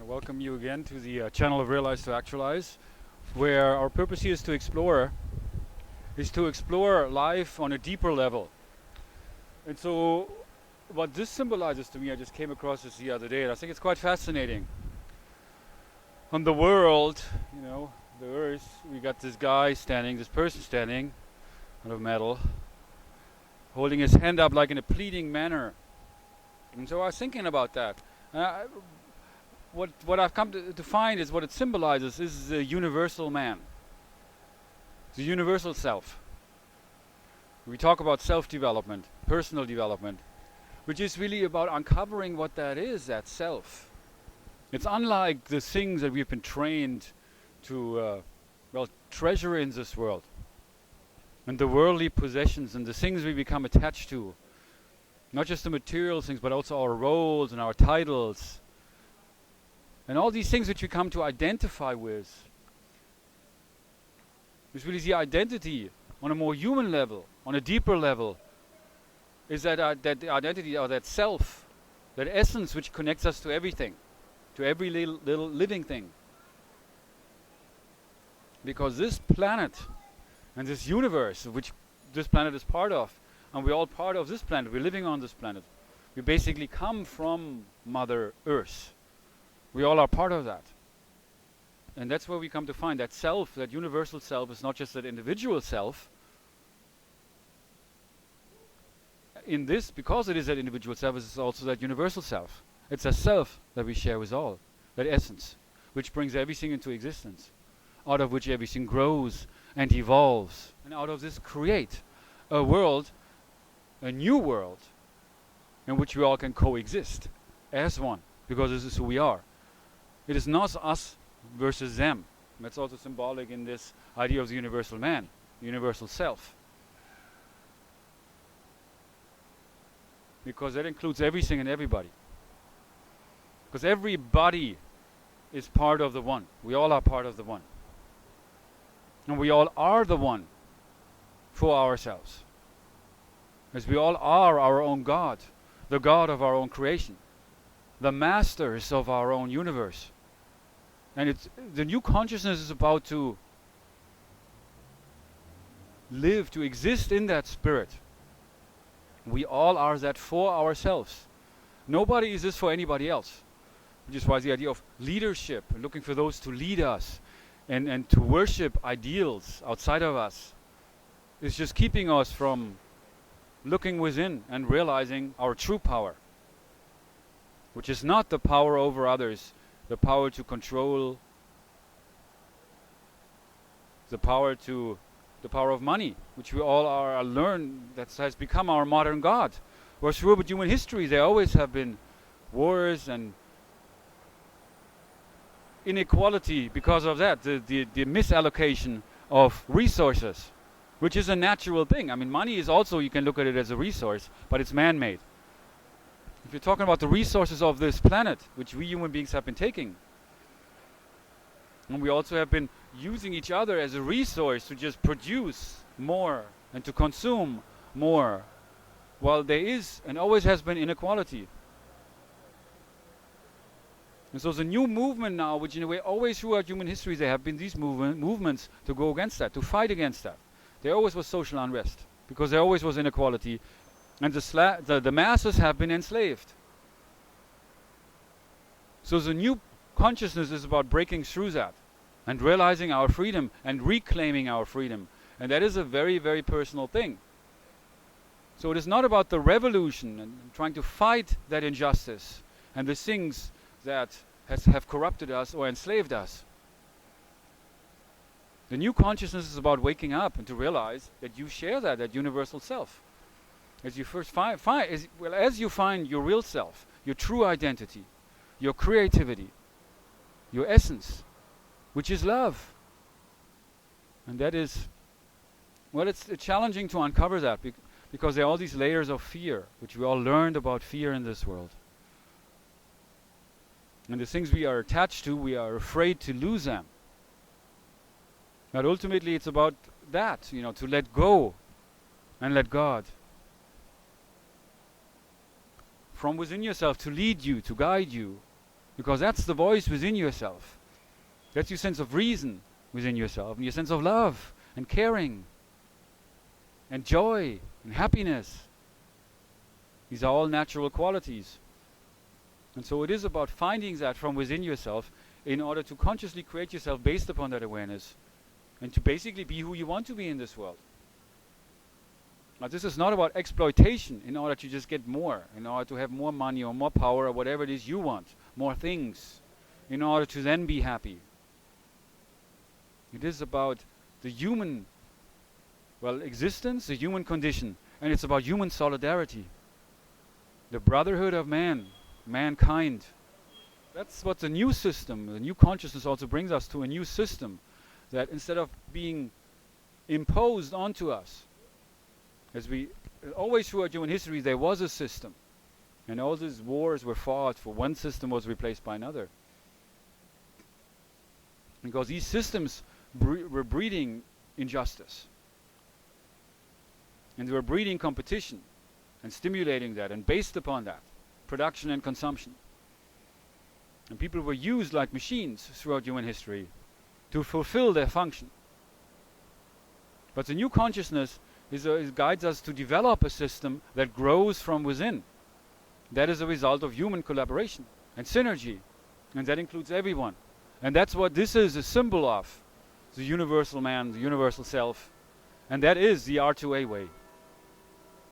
welcome you again to the channel of Realize to Actualize, where our purpose here is to explore life on a deeper level. And so, what this symbolizes to me, I just came across this the other day, and I think it's quite fascinating. On the world, the Earth, we got this person standing, out of metal, holding his hand up like in a pleading manner. And so I was thinking about that. What I've come to find is what it symbolizes is the universal man, the universal self. We talk about self-development, personal development, which is really about uncovering what that is, that self. It's unlike the things that we've been trained to treasure in this world, and the worldly possessions and the things we become attached to. Not just the material things, but also our roles and our titles. And all these things which we come to identify with. It's really the identity on a more human level, on a deeper level, is that identity or that self, that essence which connects us to everything, to every little living thing. Because this planet and this universe, which this planet is part of, and we're all part of this planet, we're living on this planet. We basically come from Mother Earth. We all are part of that. And that's where we come to find that self, that universal self, is not just that individual self. In this, because it is that individual self, it's also that universal self. It's a self that we share with all, that essence, which brings everything into existence, out of which everything grows and evolves. And out of this create a world, a new world, in which we all can coexist as one, because this is who we are. It is not us versus them. That's also symbolic in this idea of the universal man, the universal self. Because that includes everything and everybody. Because everybody is part of the one. We all are part of the one. And we all are the one for ourselves. As we all are our own God, the God of our own creation, the masters of our own universe. And the new consciousness is about to live, to exist in that spirit. We all are that for ourselves. Nobody is this for anybody else. Which is why the idea of leadership, looking for those to lead us, and to worship ideals outside of us, is just keeping us from looking within and realizing our true power, which is not the power over others, the power to control, the power of money, which we all are learned, that has become our modern God. Whereas throughout human history there always have been wars and inequality because of that, the misallocation of resources, which is a natural thing. I mean, money is also, you can look at it as a resource, but it's man-made. If you're talking about the resources of this planet, which we human beings have been taking, and we also have been using each other as a resource to just produce more and to consume more, while there is and always has been inequality. And so the new movement now, which in a way always throughout human history there have been these movements to go against that, to fight against that. There always was social unrest, because there always was inequality. And the masses have been enslaved. So the new consciousness is about breaking through that and realizing our freedom and reclaiming our freedom. And that is a very, very personal thing. So it is not about the revolution and trying to fight that injustice and the things that have corrupted us or enslaved us. The new consciousness is about waking up and to realize that you share that universal self. As you first as you find your real self, your true identity, your creativity, your essence, which is love. And that is, it's challenging to uncover that because there are all these layers of fear, which we all learned about fear in this world. And the things we are attached to, we are afraid to lose them. But ultimately it's about that, to let go and let God. From within yourself to lead you, to guide you, Because that's the voice within yourself. That's your sense of reason within yourself, and your sense of love and caring and joy and happiness. These are all natural qualities. And so it is about finding that from within yourself in order to consciously create yourself based upon that awareness, and to basically be who you want to be in this world. Now, this is not about exploitation in order to just get more, in order to have more money or more power or whatever it is you want, more things, in order to then be happy. It is about the human, existence, the human condition, and it's about human solidarity. The brotherhood of mankind. That's what the new system, the new consciousness also brings us to, a new system that instead of being imposed onto us, as we always throughout human history there was a system, and all these wars were fought for one system was replaced by another. Because these systems were breeding injustice. And they were breeding competition and stimulating that, and based upon that, production and consumption. And people were used like machines throughout human history to fulfill their function. But the new consciousness guides us to develop a system that grows from within. That is a result of human collaboration and synergy. And that includes everyone. And that's what this is a symbol of. The universal man, the universal self. And that is the R2A way.